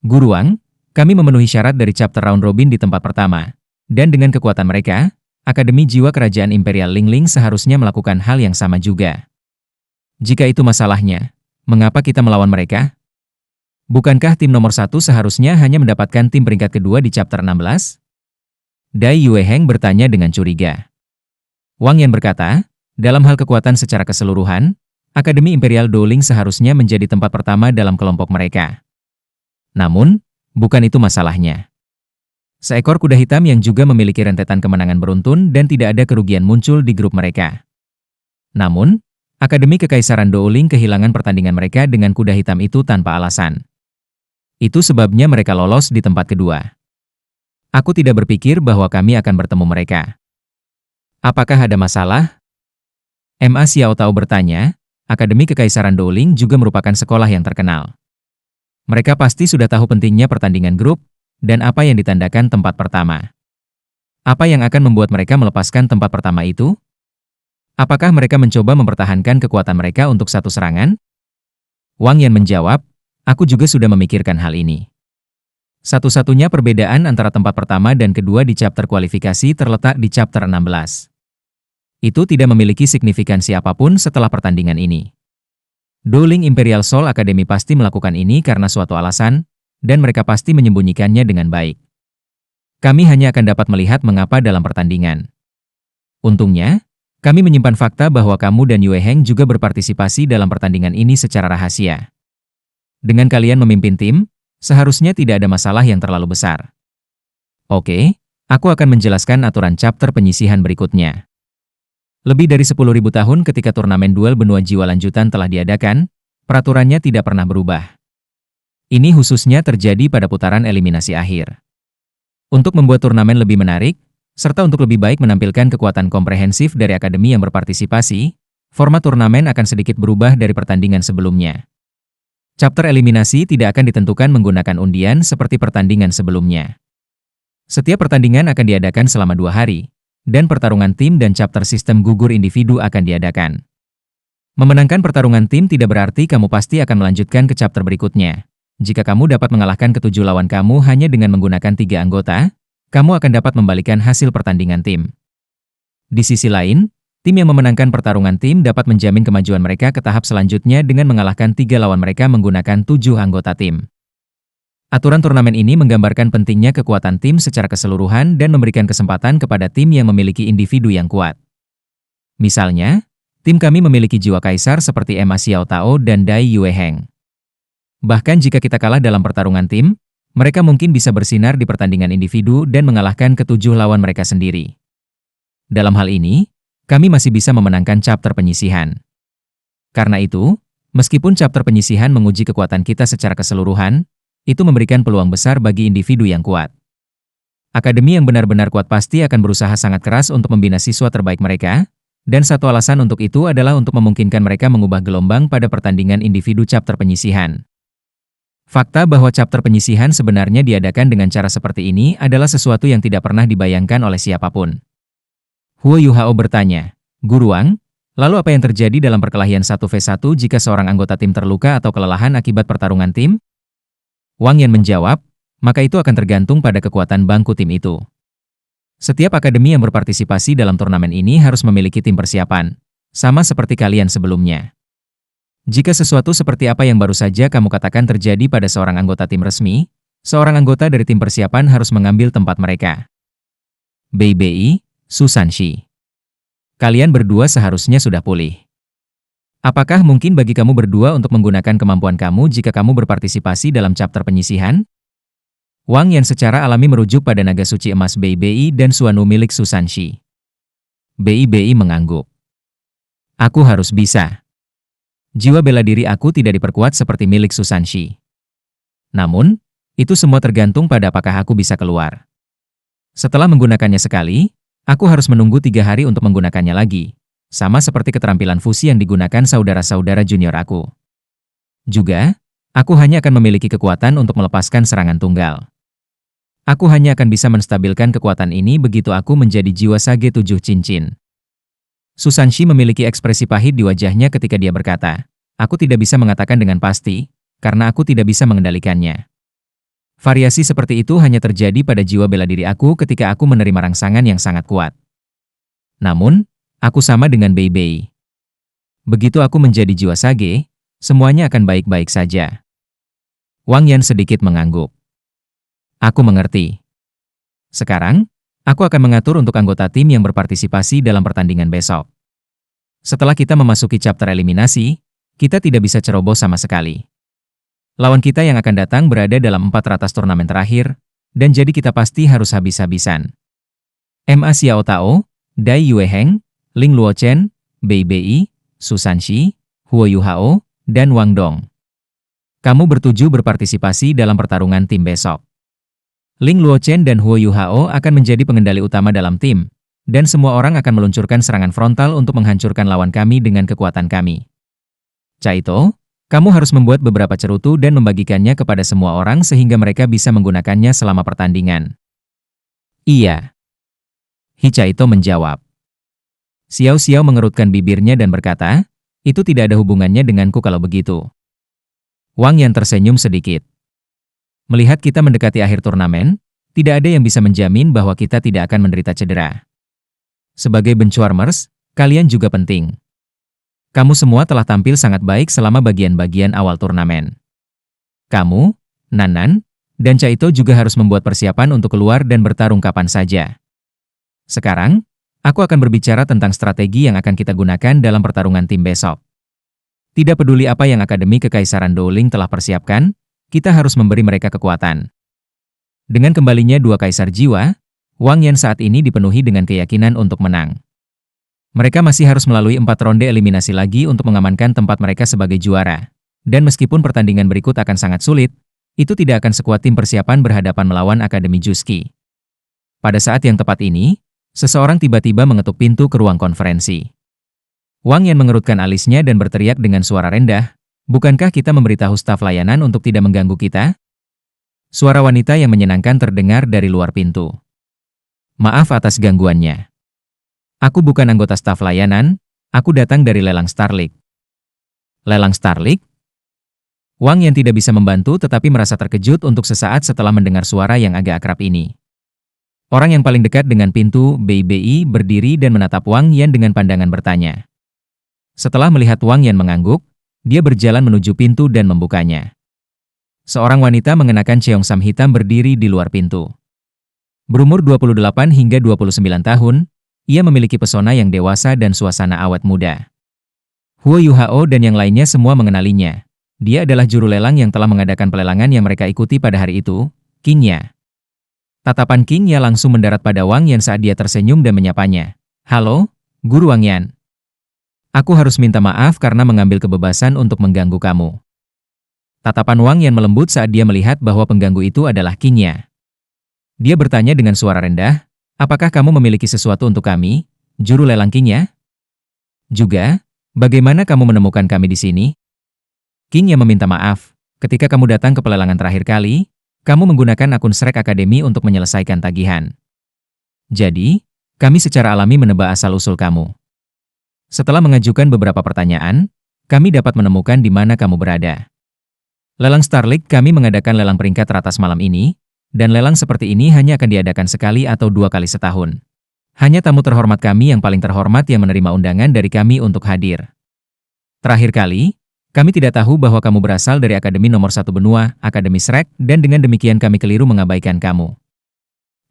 Guru Wang, kami memenuhi syarat dari chapter round robin di tempat pertama. Dan dengan kekuatan mereka, Akademi Jiwa Kerajaan Imperial Lingling seharusnya melakukan hal yang sama juga. Jika itu masalahnya, mengapa kita melawan mereka? Bukankah tim nomor 1 seharusnya hanya mendapatkan tim peringkat kedua di chapter 16? Dai Yueheng bertanya dengan curiga. Wang Yan berkata, dalam hal kekuatan secara keseluruhan, Akademi Imperial Douling seharusnya menjadi tempat pertama dalam kelompok mereka. Namun, bukan itu masalahnya. Seekor kuda hitam yang juga memiliki rentetan kemenangan beruntun dan tidak ada kerugian muncul di grup mereka. Namun, Akademi Kekaisaran Douling kehilangan pertandingan mereka dengan kuda hitam itu tanpa alasan. Itu sebabnya mereka lolos di tempat kedua. Aku tidak berpikir bahwa kami akan bertemu mereka. Apakah ada masalah? Ma Xiao Tao bertanya, Akademi Kekaisaran Douling juga merupakan sekolah yang terkenal. Mereka pasti sudah tahu pentingnya pertandingan grup, dan apa yang ditandakan tempat pertama. Apa yang akan membuat mereka melepaskan tempat pertama itu? Apakah mereka mencoba mempertahankan kekuatan mereka untuk satu serangan? Wang Yan menjawab, aku juga sudah memikirkan hal ini. Satu-satunya perbedaan antara tempat pertama dan kedua di chapter kualifikasi terletak di chapter 16. Itu tidak memiliki signifikansi apapun setelah pertandingan ini. Douling Imperial Soul Academy pasti melakukan ini karena suatu alasan, dan mereka pasti menyembunyikannya dengan baik. Kami hanya akan dapat melihat mengapa dalam pertandingan. Untungnya, kami menyimpan fakta bahwa kamu dan Yueheng juga berpartisipasi dalam pertandingan ini secara rahasia. Dengan kalian memimpin tim, seharusnya tidak ada masalah yang terlalu besar. Oke, aku akan menjelaskan aturan chapter penyisihan berikutnya. Lebih dari 10.000 tahun ketika turnamen duel benua jiwa lanjutan telah diadakan, peraturannya tidak pernah berubah. Ini khususnya terjadi pada putaran eliminasi akhir. Untuk membuat turnamen lebih menarik, serta untuk lebih baik menampilkan kekuatan komprehensif dari akademi yang berpartisipasi, format turnamen akan sedikit berubah dari pertandingan sebelumnya. Chapter eliminasi tidak akan ditentukan menggunakan undian seperti pertandingan sebelumnya. Setiap pertandingan akan diadakan selama 2 hari. Dan pertarungan tim dan chapter sistem gugur individu akan diadakan. Memenangkan pertarungan tim tidak berarti kamu pasti akan melanjutkan ke chapter berikutnya. Jika kamu dapat mengalahkan ke-7 lawan kamu hanya dengan menggunakan 3 anggota, kamu akan dapat membalikan hasil pertandingan tim. Di sisi lain, tim yang memenangkan pertarungan tim dapat menjamin kemajuan mereka ke tahap selanjutnya dengan mengalahkan 3 lawan mereka menggunakan 7 anggota tim. Aturan turnamen ini menggambarkan pentingnya kekuatan tim secara keseluruhan dan memberikan kesempatan kepada tim yang memiliki individu yang kuat. Misalnya, tim kami memiliki jiwa kaisar seperti Ma Xiao Tao dan Dai Yueheng. Bahkan jika kita kalah dalam pertarungan tim, mereka mungkin bisa bersinar di pertandingan individu dan mengalahkan ke-7 lawan mereka sendiri. Dalam hal ini, kami masih bisa memenangkan chapter penyisihan. Karena itu, meskipun chapter penyisihan menguji kekuatan kita secara keseluruhan, itu memberikan peluang besar bagi individu yang kuat. Akademi yang benar-benar kuat pasti akan berusaha sangat keras untuk membina siswa terbaik mereka, dan satu alasan untuk itu adalah untuk memungkinkan mereka mengubah gelombang pada pertandingan individu chapter penyisihan. Fakta bahwa chapter penyisihan sebenarnya diadakan dengan cara seperti ini adalah sesuatu yang tidak pernah dibayangkan oleh siapapun. Huo Yuhao bertanya, Guru Wang, lalu apa yang terjadi dalam perkelahian 1v1 jika seorang anggota tim terluka atau kelelahan akibat pertarungan tim? Wang Yan menjawab, maka itu akan tergantung pada kekuatan bangku tim itu. Setiap akademi yang berpartisipasi dalam turnamen ini harus memiliki tim persiapan, sama seperti kalian sebelumnya. Jika sesuatu seperti apa yang baru saja kamu katakan terjadi pada seorang anggota tim resmi, seorang anggota dari tim persiapan harus mengambil tempat mereka. Bei, Su Sanshi. Kalian berdua seharusnya sudah pulih. Apakah mungkin bagi kamu berdua untuk menggunakan kemampuan kamu jika kamu berpartisipasi dalam chapter penyisihan? Wang Yan secara alami merujuk pada naga suci emas Bei dan Suanu milik Su Sanshi. Bei mengangguk. Aku harus bisa. Jiwa bela diri aku tidak diperkuat seperti milik Su Sanshi. Namun, itu semua tergantung pada apakah aku bisa keluar. Setelah menggunakannya sekali, aku harus menunggu 3 hari untuk menggunakannya lagi. Sama seperti keterampilan fusi yang digunakan saudara-saudara junior aku. Juga, aku hanya akan memiliki kekuatan untuk melepaskan serangan tunggal. Aku hanya akan bisa menstabilkan kekuatan ini begitu aku menjadi jiwa sage 7 cincin. Su Sanshi memiliki ekspresi pahit di wajahnya ketika dia berkata, aku tidak bisa mengatakan dengan pasti, karena aku tidak bisa mengendalikannya. Variasi seperti itu hanya terjadi pada jiwa bela diri aku ketika aku menerima rangsangan yang sangat kuat. Namun, aku sama dengan Bei Bei. Begitu aku menjadi jiwa Sage, semuanya akan baik-baik saja. Wang Yan sedikit mengangguk. Aku mengerti. Sekarang, aku akan mengatur untuk anggota tim yang berpartisipasi dalam pertandingan besok. Setelah kita memasuki chapter eliminasi, kita tidak bisa ceroboh sama sekali. Lawan kita yang akan datang berada dalam 400 turnamen terakhir, dan jadi kita pasti harus habis-habisan. Ma Xiao Tao, Dai Yueheng, Ling Luochen, Bei Bei, Su Sanxi, Huo Yuhao, dan Wang Dong. Kamu bertuju berpartisipasi dalam pertarungan tim besok. Ling Luochen dan Huo Yuhao akan menjadi pengendali utama dalam tim, dan semua orang akan meluncurkan serangan frontal untuk menghancurkan lawan kami dengan kekuatan kami. Caito, kamu harus membuat beberapa cerutu dan membagikannya kepada semua orang sehingga mereka bisa menggunakannya selama pertandingan. Iya. Hicaito menjawab. Xiao Xiao mengerutkan bibirnya dan berkata, itu tidak ada hubungannya denganku kalau begitu. Wang Yan tersenyum sedikit. Melihat kita mendekati akhir turnamen, tidak ada yang bisa menjamin bahwa kita tidak akan menderita cedera. Sebagai benchwarmers, kalian juga penting. Kamu semua telah tampil sangat baik selama bagian-bagian awal turnamen. Kamu, Nanan, dan Caito juga harus membuat persiapan untuk keluar dan bertarung kapan saja. Sekarang, aku akan berbicara tentang strategi yang akan kita gunakan dalam pertarungan tim besok. Tidak peduli apa yang Akademi Kekaisaran Douling telah persiapkan, kita harus memberi mereka kekuatan. Dengan kembalinya dua kaisar jiwa, Wang Yan saat ini dipenuhi dengan keyakinan untuk menang. Mereka masih harus melalui 4 ronde eliminasi lagi untuk mengamankan tempat mereka sebagai juara. Dan meskipun pertandingan berikut akan sangat sulit, itu tidak akan sekuat tim persiapan berhadapan melawan Akademi Juski. Pada saat yang tepat ini, seseorang tiba-tiba mengetuk pintu ke ruang konferensi. Wang Yan mengerutkan alisnya dan berteriak dengan suara rendah, bukankah kita memberitahu staf layanan untuk tidak mengganggu kita? Suara wanita yang menyenangkan terdengar dari luar pintu. Maaf atas gangguannya. Aku bukan anggota staf layanan, aku datang dari lelang Starlight. Lelang Starlight? Wang Yan tidak bisa membantu tetapi merasa terkejut untuk sesaat setelah mendengar suara yang agak akrab ini. Orang yang paling dekat dengan pintu, Bei Bei, berdiri dan menatap Wang Yan dengan pandangan bertanya. Setelah melihat Wang Yan mengangguk, dia berjalan menuju pintu dan membukanya. Seorang wanita mengenakan cheongsam hitam berdiri di luar pintu. Berumur 28 hingga 29 tahun, ia memiliki pesona yang dewasa dan suasana awet muda. Huo Yuhao dan yang lainnya semua mengenalinya. Dia adalah juru lelang yang telah mengadakan pelelangan yang mereka ikuti pada hari itu, King Ya. Tatapan King Ya langsung mendarat pada Wang Yan saat dia tersenyum dan menyapanya. Halo, Guru Wang Yan. Aku harus minta maaf karena mengambil kebebasan untuk mengganggu kamu. Tatapan Wang Yan melembut saat dia melihat bahwa pengganggu itu adalah King Ya. Dia bertanya dengan suara rendah, apakah kamu memiliki sesuatu untuk kami, juru lelang King Ya? Juga, bagaimana kamu menemukan kami di sini? King Ya meminta maaf, ketika kamu datang ke pelelangan terakhir kali, kamu menggunakan akun Shrek Academy untuk menyelesaikan tagihan. Jadi, kami secara alami menebak asal-usul kamu. Setelah mengajukan beberapa pertanyaan, kami dapat menemukan di mana kamu berada. Lelang Starlight kami mengadakan lelang peringkat teratas malam ini, dan lelang seperti ini hanya akan diadakan sekali atau 2 kali setahun. Hanya tamu terhormat kami yang paling terhormat yang menerima undangan dari kami untuk hadir. Terakhir kali, kami tidak tahu bahwa kamu berasal dari Akademi nomor 1 benua, Akademi Shrek, dan dengan demikian kami keliru mengabaikan kamu.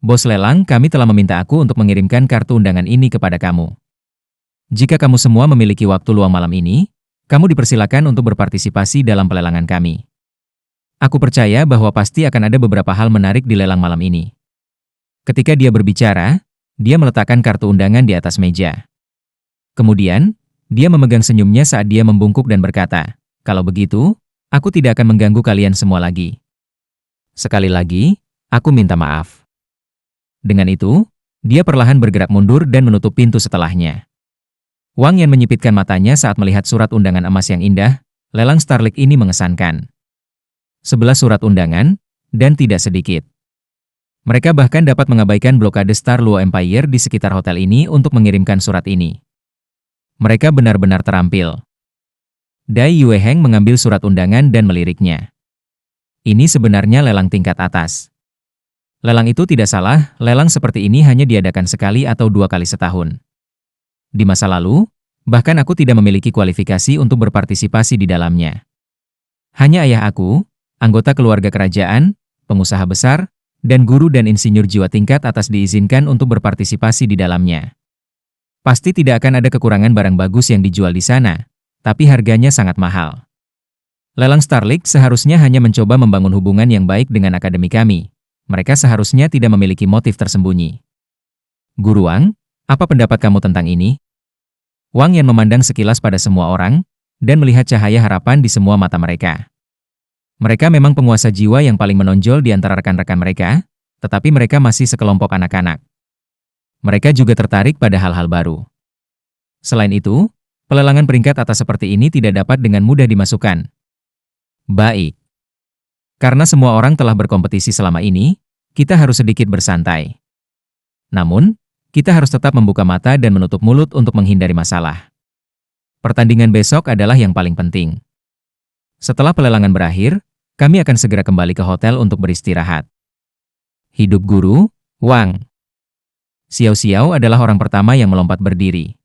Bos lelang kami telah meminta aku untuk mengirimkan kartu undangan ini kepada kamu. Jika kamu semua memiliki waktu luang malam ini, kamu dipersilakan untuk berpartisipasi dalam pelelangan kami. Aku percaya bahwa pasti akan ada beberapa hal menarik di lelang malam ini. Ketika dia berbicara, dia meletakkan kartu undangan di atas meja. Kemudian, dia memegang senyumnya saat dia membungkuk dan berkata, kalau begitu, aku tidak akan mengganggu kalian semua lagi. Sekali lagi, aku minta maaf. Dengan itu, dia perlahan bergerak mundur dan menutup pintu setelahnya. Wang Yan menyipitkan matanya saat melihat surat undangan emas yang indah, lelang Starlight ini mengesankan. 11 surat undangan, dan tidak sedikit. Mereka bahkan dapat mengabaikan blokade Star Luo Empire di sekitar hotel ini untuk mengirimkan surat ini. Mereka benar-benar terampil. Dai Yueheng mengambil surat undangan dan meliriknya. Ini sebenarnya lelang tingkat atas. Lelang itu tidak salah, lelang seperti ini hanya diadakan sekali atau 2 kali setahun. Di masa lalu, bahkan aku tidak memiliki kualifikasi untuk berpartisipasi di dalamnya. Hanya ayah aku, anggota keluarga kerajaan, pengusaha besar, dan guru dan insinyur jiwa tingkat atas diizinkan untuk berpartisipasi di dalamnya. Pasti tidak akan ada kekurangan barang bagus yang dijual di sana, tapi harganya sangat mahal. Lelang Starlink seharusnya hanya mencoba membangun hubungan yang baik dengan akademi kami. Mereka seharusnya tidak memiliki motif tersembunyi. Guru Wang, apa pendapat kamu tentang ini? Wang Yan memandang sekilas pada semua orang, dan melihat cahaya harapan di semua mata mereka. Mereka memang penguasa jiwa yang paling menonjol di antara rekan-rekan mereka, tetapi mereka masih sekelompok anak-anak. Mereka juga tertarik pada hal-hal baru. Selain itu, pelelangan peringkat atas seperti ini tidak dapat dengan mudah dimasukkan. Baik. Karena semua orang telah berkompetisi selama ini, kita harus sedikit bersantai. Namun, kita harus tetap membuka mata dan menutup mulut untuk menghindari masalah. Pertandingan besok adalah yang paling penting. Setelah pelelangan berakhir, kami akan segera kembali ke hotel untuk beristirahat. Hidup Guru, Wang. Xiao Xiao adalah orang pertama yang melompat berdiri.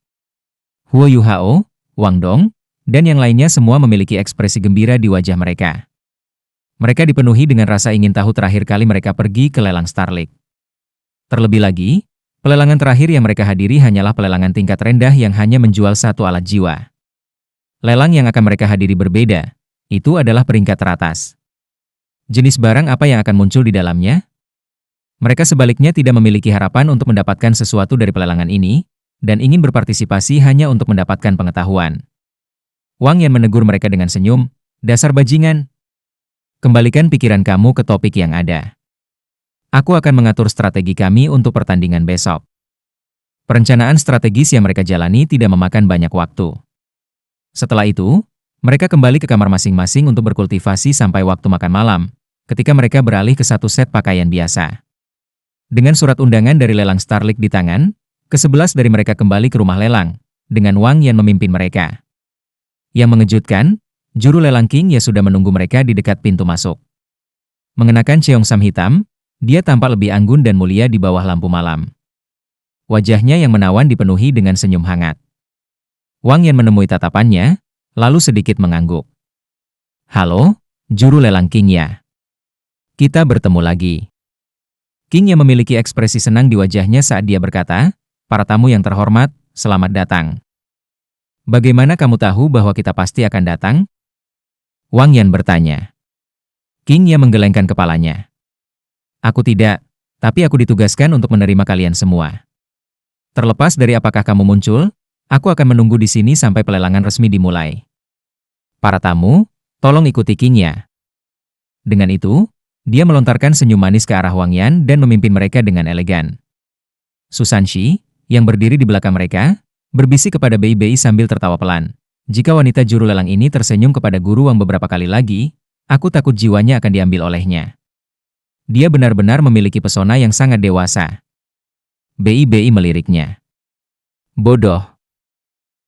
Huo Yuhao, Wang Dong, dan yang lainnya semua memiliki ekspresi gembira di wajah mereka. Mereka dipenuhi dengan rasa ingin tahu terakhir kali mereka pergi ke lelang Starlink. Terlebih lagi, pelelangan terakhir yang mereka hadiri hanyalah pelelangan tingkat rendah yang hanya menjual satu alat jiwa. Lelang yang akan mereka hadiri berbeda, itu adalah peringkat teratas. Jenis barang apa yang akan muncul di dalamnya? Mereka sebaliknya tidak memiliki harapan untuk mendapatkan sesuatu dari pelelangan ini, dan ingin berpartisipasi hanya untuk mendapatkan pengetahuan. Wang Yan menegur mereka dengan senyum, "Dasar bajingan. Kembalikan pikiran kamu ke topik yang ada. Aku akan mengatur strategi kami untuk pertandingan besok." Perencanaan strategis yang mereka jalani tidak memakan banyak waktu. Setelah itu, mereka kembali ke kamar masing-masing untuk berkultivasi sampai waktu makan malam, ketika mereka beralih ke satu set pakaian biasa. Dengan surat undangan dari lelang Starlink di tangan, ke-11 dari mereka kembali ke rumah lelang, dengan Wang Yan memimpin mereka. Yang mengejutkan, juru lelang King Ya sudah menunggu mereka di dekat pintu masuk. Mengenakan cheongsam hitam, dia tampak lebih anggun dan mulia di bawah lampu malam. Wajahnya yang menawan dipenuhi dengan senyum hangat. Wang Yan menemui tatapannya, lalu sedikit mengangguk. "Halo, juru lelang King Ya. Kita bertemu lagi." King Ya memiliki ekspresi senang di wajahnya saat dia berkata, "Para tamu yang terhormat, selamat datang. Bagaimana kamu tahu bahwa kita pasti akan datang?" Wang Yan bertanya. King Ya menggelengkan kepalanya. "Aku tidak, tapi aku ditugaskan untuk menerima kalian semua. Terlepas dari apakah kamu muncul, aku akan menunggu di sini sampai pelelangan resmi dimulai. Para tamu, tolong ikuti King Ya." Dengan itu, dia melontarkan senyum manis ke arah Wang Yan dan memimpin mereka dengan elegan. Susan Shi, yang berdiri di belakang mereka, berbisik kepada Bei sambil tertawa pelan. "Jika wanita juru lelang ini tersenyum kepada Guru Wang beberapa kali lagi, aku takut jiwanya akan diambil olehnya. Dia benar-benar memiliki pesona yang sangat dewasa." Bei meliriknya. "Bodoh."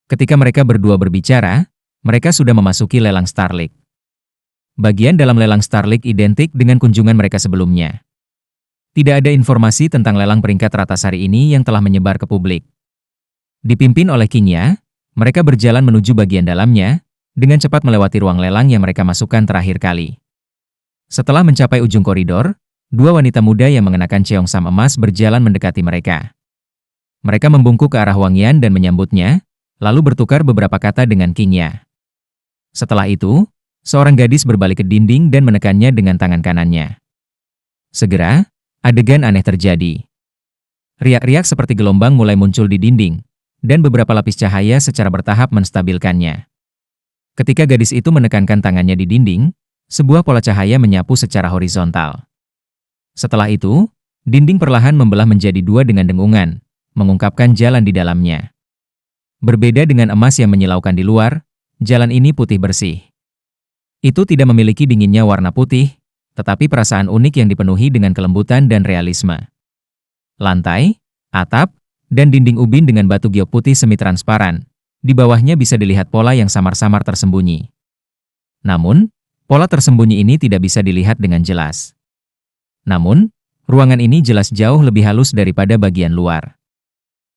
Ketika mereka berdua berbicara, mereka sudah memasuki lelang Starlink. Bagian dalam lelang Starlink identik dengan kunjungan mereka sebelumnya. Tidak ada informasi tentang lelang peringkat teratas hari ini yang telah menyebar ke publik. Dipimpin oleh King Ya, mereka berjalan menuju bagian dalamnya, dengan cepat melewati ruang lelang yang mereka masukkan terakhir kali. Setelah mencapai ujung koridor, dua wanita muda yang mengenakan cheongsam emas berjalan mendekati mereka. Mereka membungkuk ke arah Wang Yan dan menyambutnya, lalu bertukar beberapa kata dengan King Ya. Setelah itu, seorang gadis berbalik ke dinding dan menekannya dengan tangan kanannya. Segera, adegan aneh terjadi. Riak-riak seperti gelombang mulai muncul di dinding, dan beberapa lapis cahaya secara bertahap menstabilkannya. Ketika gadis itu menekankan tangannya di dinding, sebuah pola cahaya menyapu secara horizontal. Setelah itu, dinding perlahan membelah menjadi dua dengan dengungan, mengungkapkan jalan di dalamnya. Berbeda dengan emas yang menyilaukan di luar, jalan ini putih bersih. Itu tidak memiliki dinginnya warna putih, tetapi perasaan unik yang dipenuhi dengan kelembutan dan realisme. Lantai, atap, dan dinding ubin dengan batu giok putih semi-transparan. Di bawahnya bisa dilihat pola yang samar-samar tersembunyi. Namun, Pola tersembunyi ini tidak bisa dilihat dengan jelas. Namun, ruangan ini jelas jauh lebih halus daripada bagian luar.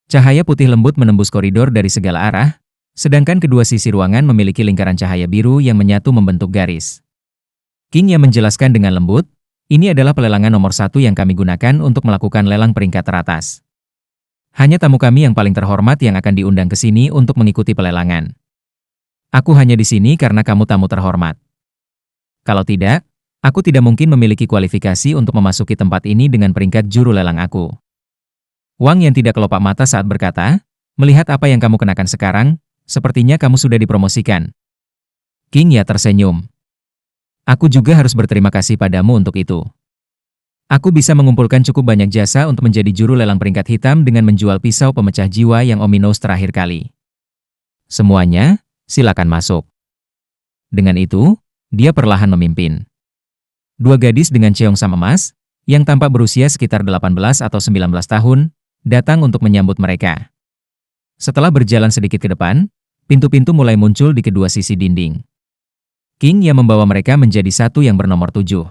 Cahaya putih lembut menembus koridor dari segala arah, sedangkan kedua sisi ruangan memiliki lingkaran cahaya biru yang menyatu membentuk garis. King yang menjelaskan dengan lembut, ini adalah pelelangan nomor 1 yang kami gunakan untuk melakukan lelang peringkat teratas. Hanya tamu kami yang paling terhormat yang akan diundang ke sini untuk mengikuti pelelangan. Aku hanya di sini karena kamu tamu terhormat. Kalau tidak, aku tidak mungkin memiliki kualifikasi untuk memasuki tempat ini dengan peringkat juru lelang aku. Wang yang tidak kelopak mata saat berkata, melihat apa yang kamu kenakan sekarang, sepertinya kamu sudah dipromosikan. King ya tersenyum. Aku juga harus berterima kasih padamu untuk itu. Aku bisa mengumpulkan cukup banyak jasa untuk menjadi juru lelang peringkat hitam dengan menjual pisau pemecah jiwa yang ominous terakhir kali. Semuanya, silakan masuk. Dengan itu, dia perlahan memimpin. Dua gadis dengan cheongsam emas, yang tampak berusia sekitar 18 atau 19 tahun, datang untuk menyambut mereka. Setelah berjalan sedikit ke depan, pintu-pintu mulai muncul di kedua sisi dinding. King yang membawa mereka menjadi satu yang bernomor 7.